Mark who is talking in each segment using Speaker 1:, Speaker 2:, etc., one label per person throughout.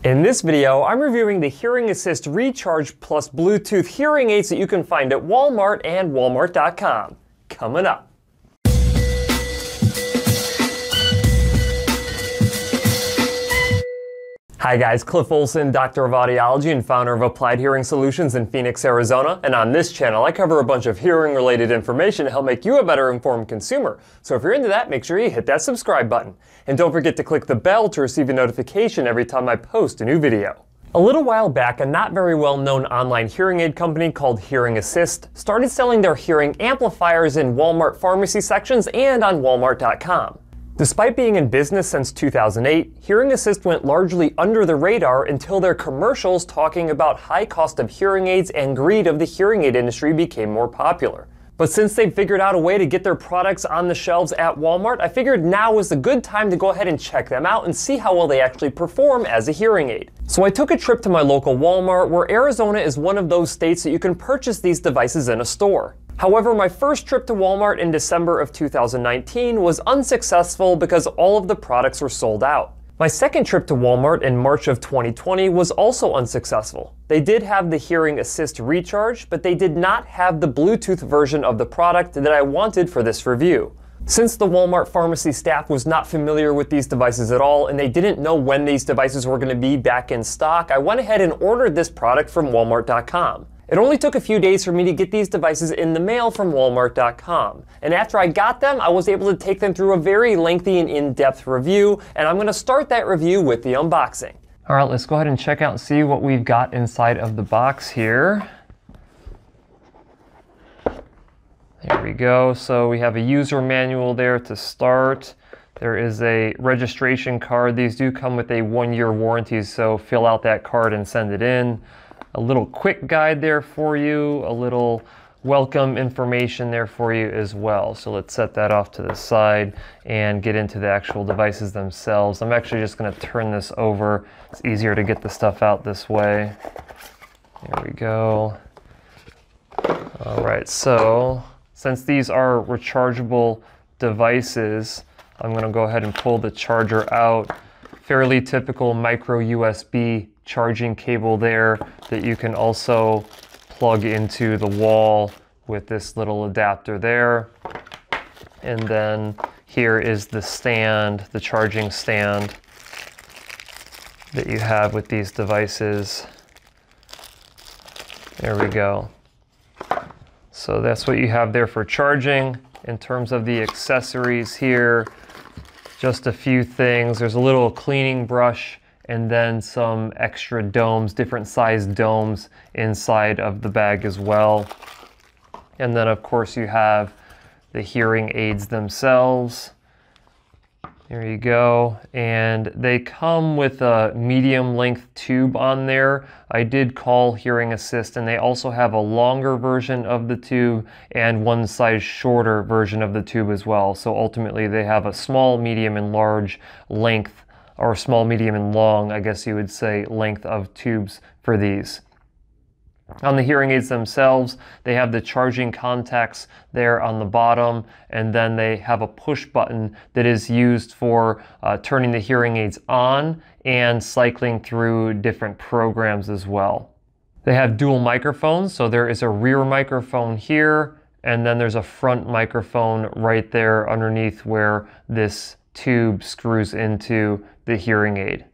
Speaker 1: In this video, I'm reviewing the Hearing Assist ReCharge Plus Bluetooth hearing aids that you can find at Walmart and Walmart.com. Coming up. Hi guys, Cliff Olson, Doctor of Audiology and founder of Applied Hearing Solutions in Phoenix, Arizona. And on this channel, I cover a bunch of hearing-related information to help make you a better informed consumer. So if you're into that, make sure you hit that subscribe button. And don't forget to click the bell to receive a notification every time I post a new video. A little while back, a not very well-known online hearing aid company called Hearing Assist started selling their hearing amplifiers in Walmart pharmacy sections and on Walmart.com. Despite being in business since 2008, Hearing Assist went largely under the radar until their commercials talking about high cost of hearing aids and greed of the hearing aid industry became more popular. But since they've figured out a way to get their products on the shelves at Walmart, I figured now was a good time to go ahead and check them out and see how well they actually perform as a hearing aid. So I took a trip to my local Walmart, where Arizona is one of those states that you can purchase these devices in a store. However, my first trip to Walmart in December of 2019 was unsuccessful because all of the products were sold out. My second trip to Walmart in March of 2020 was also unsuccessful. They did have the Hearing Assist ReCharge, but they did not have the Bluetooth version of the product that I wanted for this review. Since the Walmart pharmacy staff was not familiar with these devices at all and they didn't know when these devices were going to be back in stock, I went ahead and ordered this product from Walmart.com. It only took a few days for me to get these devices in the mail from Walmart.com. And after I got them, I was able to take them through a very lengthy and in-depth review, and I'm going to start that review with the unboxing. All right, let's go ahead and check out and see what we've got inside of the box here. There we go. So we have a user manual there to start. There is a registration card. These do come with a 1-year warranty, so fill out that card and send it in. A little quick guide there for you, a little welcome information there for you as well. So let's set that off to the side and get into the actual devices themselves. I'm actually just going to turn this over. It's easier to get the stuff out this way. There we go. All right, so since these are rechargeable devices, I'm going to go ahead and pull the charger out. Fairly typical micro USB charging cable there that you can also plug into the wall with this little adapter there. And then here is the stand, the charging stand that you have with these devices. There we go. So that's what you have there for charging. In terms of the accessories here, just a few things. There's a little cleaning brush and then some extra domes, different sized domes inside of the bag as well. And then of course you have the hearing aids themselves. There you go. And they come with a medium length tube on there. I did call Hearing Assist, and they also have a longer version of the tube and one size shorter version of the tube as well. So ultimately they have a small, medium, and large length, or small, medium, and long, I guess you would say, length of tubes for these. On the hearing aids themselves, they have the charging contacts there on the bottom, and then they have a push button that is used for turning the hearing aids on and cycling through different programs as well. They have dual microphones, so there is a rear microphone here, and then there's a front microphone right there underneath where this tube screws into the hearing aid.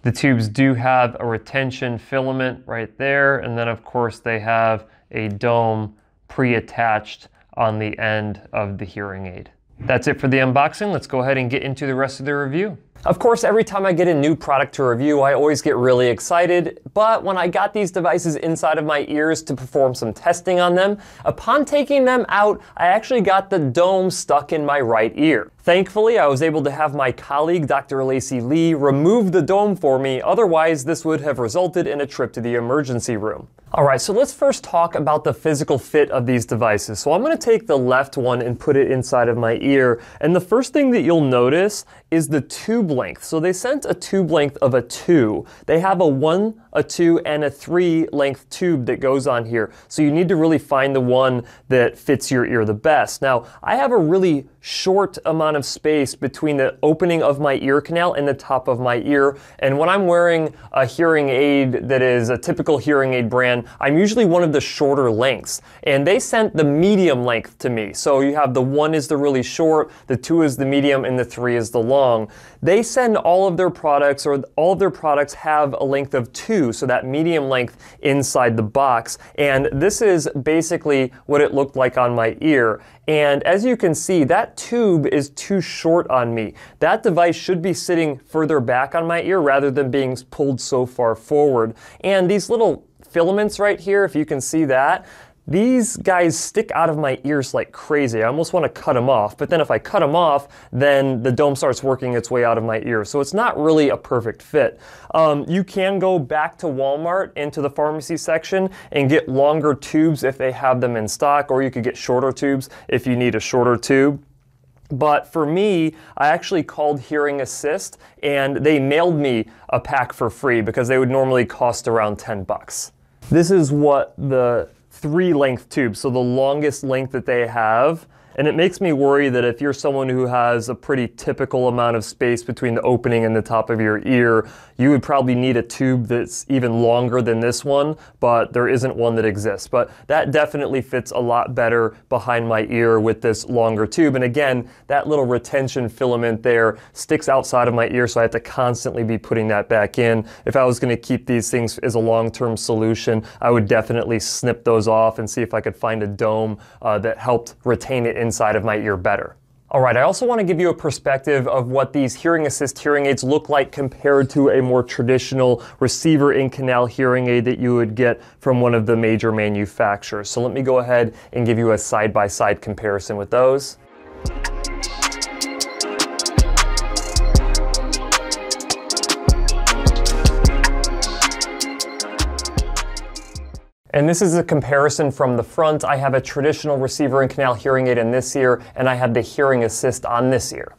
Speaker 1: The tubes do have a retention filament right there, and then of course they have a dome pre-attached on the end of the hearing aid. That's it for the unboxing. Let's go ahead and get into the rest of the review. Of course, every time I get a new product to review, I always get really excited, but when I got these devices inside of my ears to perform some testing on them, upon taking them out, I actually got the dome stuck in my right ear. Thankfully, I was able to have my colleague, Dr. Lacey Lee, remove the dome for me, otherwise this would have resulted in a trip to the emergency room. Alright, so let's first talk about the physical fit of these devices. So I'm going to take the left one and put it inside of my ear, and the first thing that you'll notice is the tube length. So they sent a tube length of a 2. They have a 1, a 2, and a 3 length tube that goes on here. So you need to really find the one that fits your ear the best. Now, I have a really short amount of space between the opening of my ear canal and the top of my ear. And when I'm wearing a hearing aid that is a typical hearing aid brand, I'm usually one of the shorter lengths. And they sent the medium length to me. So you have the 1 is the really short, the 2 is the medium, and the 3 is the long. They send all of their products, or all of their products have a length of 2, so that medium length inside the box. And this is basically what it looked like on my ear. And as you can see, that tube is too short on me. That device should be sitting further back on my ear rather than being pulled so far forward. And these little filaments right here, if you can see that, these guys stick out of my ears like crazy. I almost want to cut them off, but then if I cut them off, then the dome starts working its way out of my ear. So it's not really a perfect fit. You can go back to Walmart into the pharmacy section and get longer tubes if they have them in stock, or you could get shorter tubes if you need a shorter tube. But for me, I actually called Hearing Assist and they mailed me a pack for free because they would normally cost around 10 bucks. This is what the 3 length tubes, so the longest length that they have. And it makes me worry that if you're someone who has a pretty typical amount of space between the opening and the top of your ear, you would probably need a tube that's even longer than this one, but there isn't one that exists. But that definitely fits a lot better behind my ear with this longer tube. And again, that little retention filament there sticks outside of my ear, so I have to constantly be putting that back in. If I was going to keep these things as a long-term solution, I would definitely snip those off and see if I could find a dome that helped retain it inside of my ear better. All right, I also want to give you a perspective of what these Hearing Assist hearing aids look like compared to a more traditional receiver in canal hearing aid that you would get from one of the major manufacturers. So let me go ahead and give you a side-by-side comparison with those. And this is a comparison from the front. I have a traditional receiver and canal hearing aid in this ear, and I have the Hearing Assist on this ear.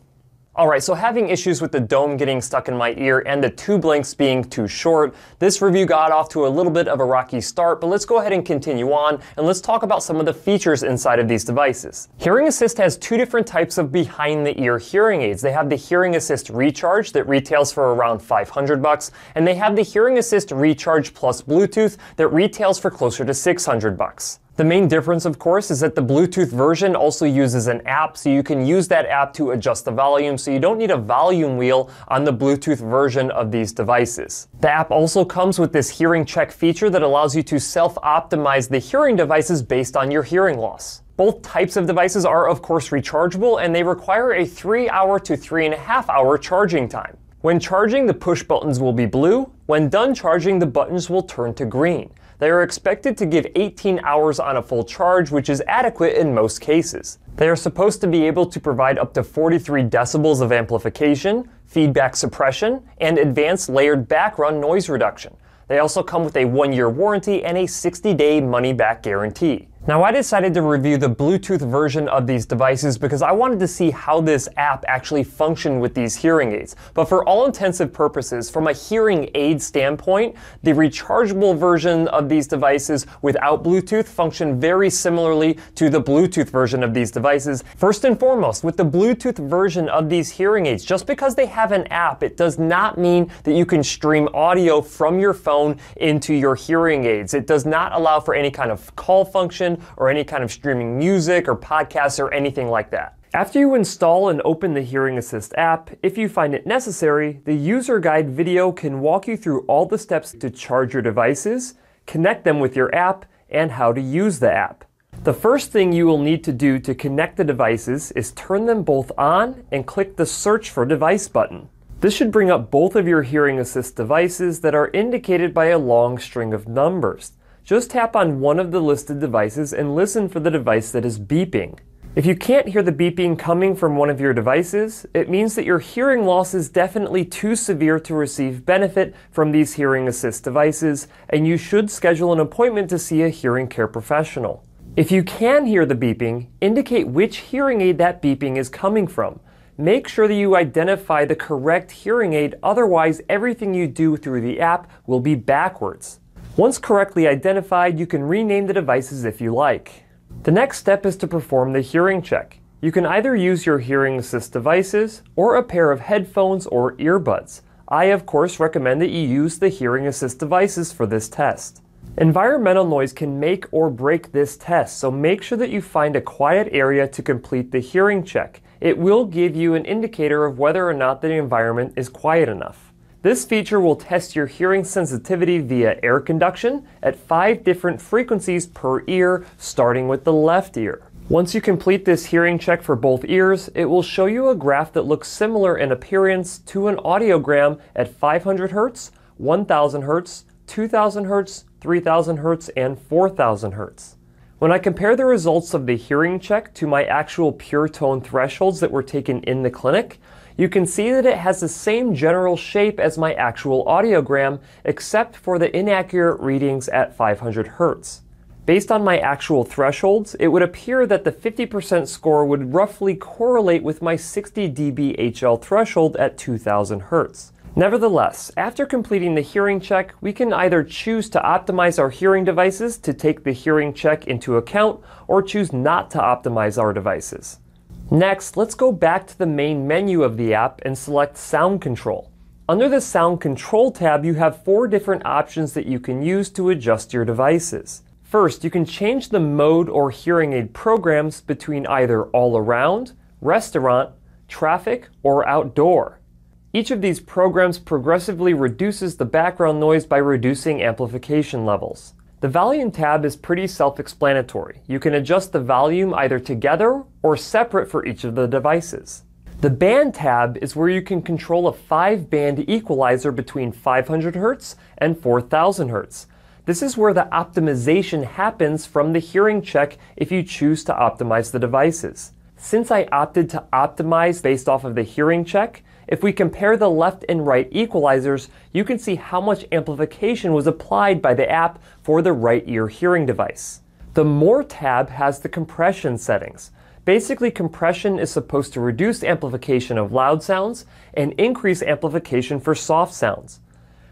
Speaker 1: All right, so having issues with the dome getting stuck in my ear and the tube lengths being too short, this review got off to a little bit of a rocky start, but let's go ahead and continue on, and let's talk about some of the features inside of these devices. Hearing Assist has 2 different types of behind-the-ear hearing aids. They have the Hearing Assist ReCharge that retails for around 500 bucks, and they have the Hearing Assist ReCharge Plus Bluetooth that retails for closer to 600 bucks. The main difference, of course, is that the Bluetooth version also uses an app, so you can use that app to adjust the volume, so you don't need a volume wheel on the Bluetooth version of these devices. The app also comes with this hearing check feature that allows you to self-optimize the hearing devices based on your hearing loss. Both types of devices are, of course, rechargeable, and they require a 3-hour to 3.5-hour charging time. When charging, the push buttons will be blue. When done charging, the buttons will turn to green. They are expected to give 18 hours on a full charge, which is adequate in most cases. They are supposed to be able to provide up to 43 decibels of amplification, feedback suppression, and advanced layered background noise reduction. They also come with a 1-year warranty and a 60-day money-back guarantee. Now, I decided to review the Bluetooth version of these devices because I wanted to see how this app actually functioned with these hearing aids. But for all intensive purposes, from a hearing aid standpoint, the rechargeable version of these devices without Bluetooth function very similarly to the Bluetooth version of these devices. First and foremost, with the Bluetooth version of these hearing aids, just because they have an app, it does not mean that you can stream audio from your phone into your hearing aids. It does not allow for any kind of call function or any kind of streaming music or podcasts or anything like that. After you install and open the Hearing Assist app, if you find it necessary, the user guide video can walk you through all the steps to charge your devices, connect them with your app, and how to use the app. The first thing you will need to do to connect the devices is turn them both on and click the Search for Device button. This should bring up both of your Hearing Assist devices that are indicated by a long string of numbers. Just tap on one of the listed devices and listen for the device that is beeping. If you can't hear the beeping coming from one of your devices, it means that your hearing loss is definitely too severe to receive benefit from these Hearing Assist devices, and you should schedule an appointment to see a hearing care professional. If you can hear the beeping, indicate which hearing aid that beeping is coming from. Make sure that you identify the correct hearing aid, otherwise everything you do through the app will be backwards. Once correctly identified, you can rename the devices if you like. The next step is to perform the hearing check. You can either use your hearing assist devices or a pair of headphones or earbuds. I, of course, recommend that you use the hearing assist devices for this test. Environmental noise can make or break this test, so make sure that you find a quiet area to complete the hearing check. It will give you an indicator of whether or not the environment is quiet enough. This feature will test your hearing sensitivity via air conduction at 5 different frequencies per ear, starting with the left ear. Once you complete this hearing check for both ears, it will show you a graph that looks similar in appearance to an audiogram at 500 Hz, 1000 Hz, 2000 Hz, 3000 Hz, and 4000 Hz. When I compare the results of the hearing check to my actual pure tone thresholds that were taken in the clinic, you can see that it has the same general shape as my actual audiogram, except for the inaccurate readings at 500 Hz. Based on my actual thresholds, it would appear that the 50% score would roughly correlate with my 60 dB HL threshold at 2000 Hz. Nevertheless, after completing the hearing check, we can either choose to optimize our hearing devices to take the hearing check into account, or choose not to optimize our devices. Next, let's go back to the main menu of the app and select Sound Control. Under the Sound Control tab, you have 4 different options that you can use to adjust your devices. First, you can change the mode or hearing aid programs between either all around, restaurant, traffic, or outdoor. Each of these programs progressively reduces the background noise by reducing amplification levels. The volume tab is pretty self-explanatory. You can adjust the volume either together or separate for each of the devices. The band tab is where you can control a 5-band equalizer between 500 Hz and 4000 Hz. This is where the optimization happens from the hearing check if you choose to optimize the devices. Since I opted to optimize based off of the hearing check, if we compare the left and right equalizers, you can see how much amplification was applied by the app for the right ear hearing device. The More tab has the compression settings. Basically, compression is supposed to reduce amplification of loud sounds and increase amplification for soft sounds.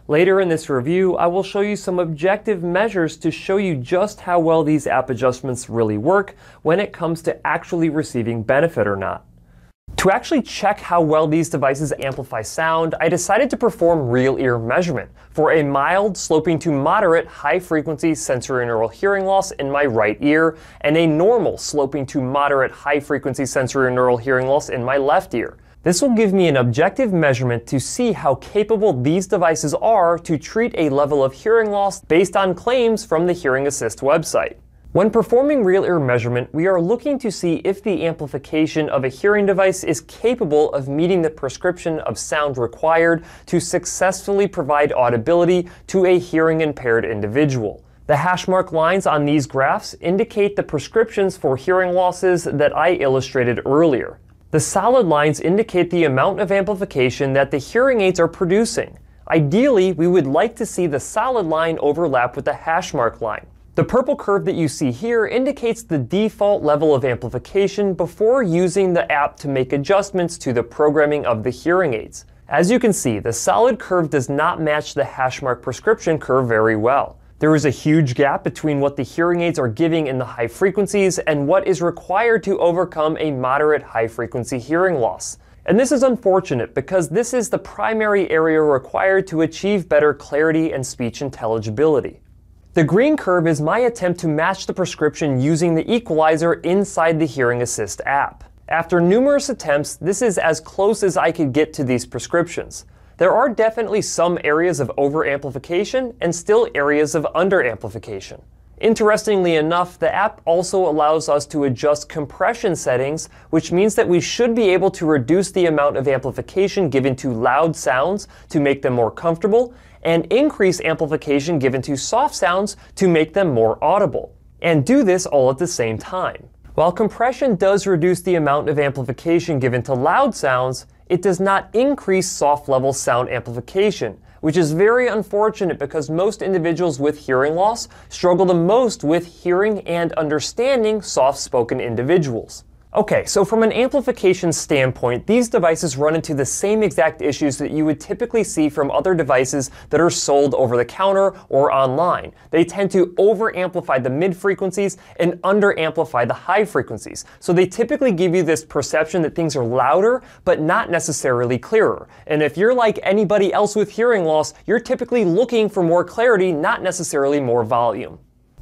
Speaker 1: Later in this review, I will show you some objective measures to show you just how well these app adjustments really work when it comes to actually receiving benefit or not. To actually check how well these devices amplify sound, I decided to perform real ear measurement for a mild, sloping to moderate high-frequency sensorineural hearing loss in my right ear and a normal, sloping to moderate high-frequency sensorineural hearing loss in my left ear. This will give me an objective measurement to see how capable these devices are to treat a level of hearing loss based on claims from the Hearing Assist website. When performing real ear measurement, we are looking to see if the amplification of a hearing device is capable of meeting the prescription of sound required to successfully provide audibility to a hearing impaired individual. The hash mark lines on these graphs indicate the prescriptions for hearing losses that I illustrated earlier. The solid lines indicate the amount of amplification that the hearing aids are producing. Ideally, we would like to see the solid line overlap with the hash mark line. The purple curve that you see here indicates the default level of amplification before using the app to make adjustments to the programming of the hearing aids. As you can see, the solid curve does not match the hash mark prescription curve very well. There is a huge gap between what the hearing aids are giving in the high frequencies and what is required to overcome a moderate high frequency hearing loss. And this is unfortunate because this is the primary area required to achieve better clarity and speech intelligibility. The green curve is my attempt to match the prescription using the equalizer inside the Hearing Assist app. After numerous attempts, this is as close as I could get to these prescriptions. There are definitely some areas of over-amplification and still areas of under-amplification. Interestingly enough, the app also allows us to adjust compression settings, which means that we should be able to reduce the amount of amplification given to loud sounds to make them more comfortable, and increase amplification given to soft sounds to make them more audible, and do this all at the same time. While compression does reduce the amount of amplification given to loud sounds, it does not increase soft-level sound amplification, which is very unfortunate because most individuals with hearing loss struggle the most with hearing and understanding soft-spoken individuals. Okay, so from an amplification standpoint, these devices run into the same exact issues that you would typically see from other devices that are sold over the counter or online. They tend to over-amplify the mid-frequencies and under-amplify the high frequencies. So they typically give you this perception that things are louder, but not necessarily clearer. And if you're like anybody else with hearing loss, you're typically looking for more clarity, not necessarily more volume.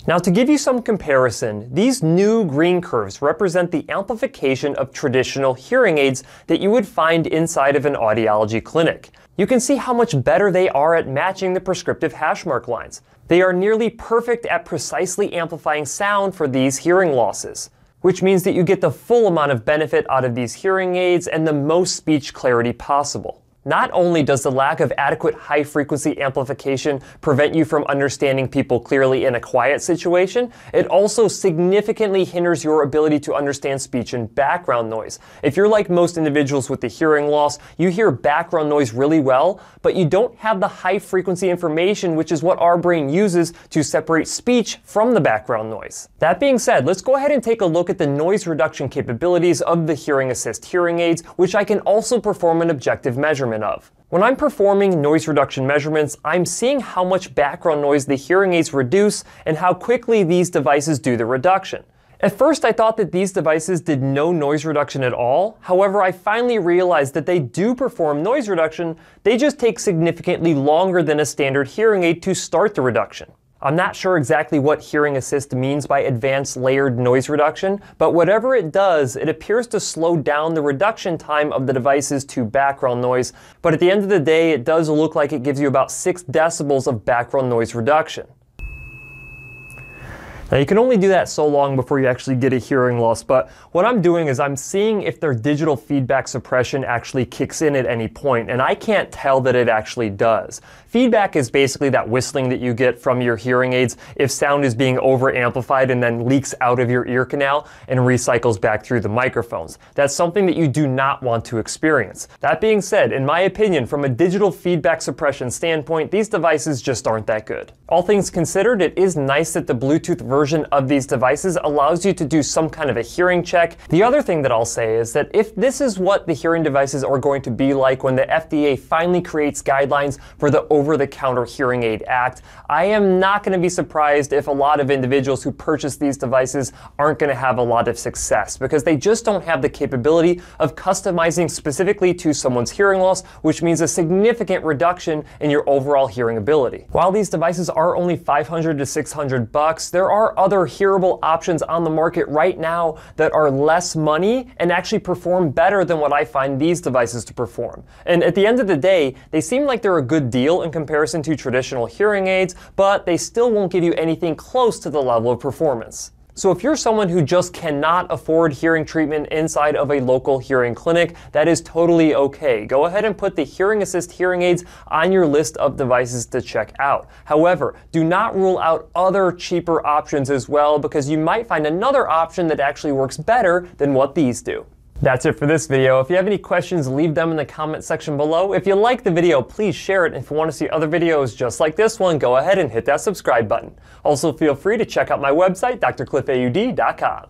Speaker 1: Now, to give you some comparison, these new green curves represent the amplification of traditional hearing aids that you would find inside of an audiology clinic. You can see how much better they are at matching the prescriptive hash mark lines. They are nearly perfect at precisely amplifying sound for these hearing losses, which means that you get the full amount of benefit out of these hearing aids and the most speech clarity possible. Not only does the lack of adequate high-frequency amplification prevent you from understanding people clearly in a quiet situation, it also significantly hinders your ability to understand speech in background noise. If you're like most individuals with the hearing loss, you hear background noise really well, but you don't have the high-frequency information, which is what our brain uses to separate speech from the background noise. That being said, let's go ahead and take a look at the noise reduction capabilities of the Hearing Assist hearing aids, which I can also perform an objective measurement of. When I'm performing noise reduction measurements, I'm seeing how much background noise the hearing aids reduce and how quickly these devices do the reduction. At first, I thought that these devices did no noise reduction at all. However, I finally realized that they do perform noise reduction, they just take significantly longer than a standard hearing aid to start the reduction. I'm not sure exactly what Hearing Assist means by advanced layered noise reduction, but whatever it does, it appears to slow down the reduction time of the devices to background noise, but at the end of the day, it does look like it gives you about 6 decibels of background noise reduction. Now, you can only do that so long before you actually get a hearing loss, but what I'm doing is I'm seeing if their digital feedback suppression actually kicks in at any point, and I can't tell that it actually does. Feedback is basically that whistling that you get from your hearing aids if sound is being over-amplified and then leaks out of your ear canal and recycles back through the microphones. That's something that you do not want to experience. That being said, in my opinion, from a digital feedback suppression standpoint, these devices just aren't that good. All things considered, it is nice that the Bluetooth version of these devices allows you to do some kind of a hearing check. The other thing that I'll say is that if this is what the hearing devices are going to be like when the FDA finally creates guidelines for the Over-the-Counter Hearing Aid Act, I am not going to be surprised if a lot of individuals who purchase these devices aren't going to have a lot of success, because they just don't have the capability of customizing specifically to someone's hearing loss, which means a significant reduction in your overall hearing ability. While these devices are only $500 to $600, there are other hearable options on the market right now that are less money and actually perform better than what I find these devices to perform. And at the end of the day, they seem like they're a good deal in comparison to traditional hearing aids, but they still won't give you anything close to the level of performance. So if you're someone who just cannot afford hearing treatment inside of a local hearing clinic, that is totally okay. Go ahead and put the Hearing Assist hearing aids on your list of devices to check out. However, do not rule out other cheaper options as well, because you might find another option that actually works better than what these do. That's it for this video. If you have any questions, leave them in the comment section below. If you like the video, please share it. If you want to see other videos just like this one, go ahead and hit that subscribe button. Also, feel free to check out my website, drcliffaud.com.